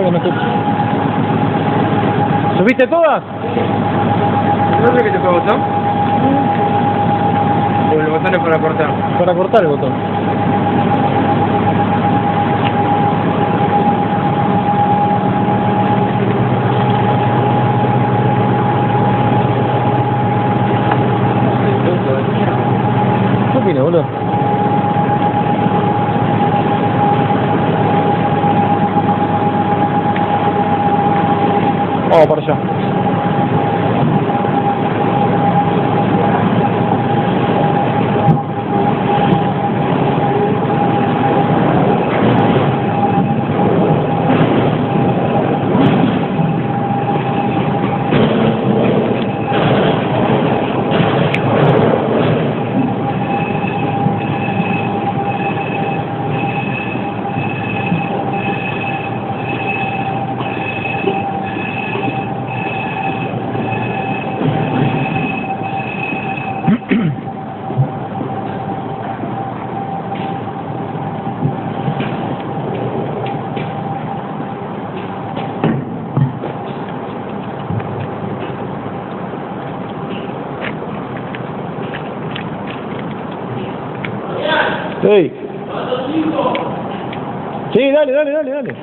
pasa que no estoy... ¿Subiste todas? ¿No sé qué te fue botón? O el botón es para cortar. Para cortar el botón. ¿Qué opinas, boludo? Vamos para allá. Sí. Sí, dale.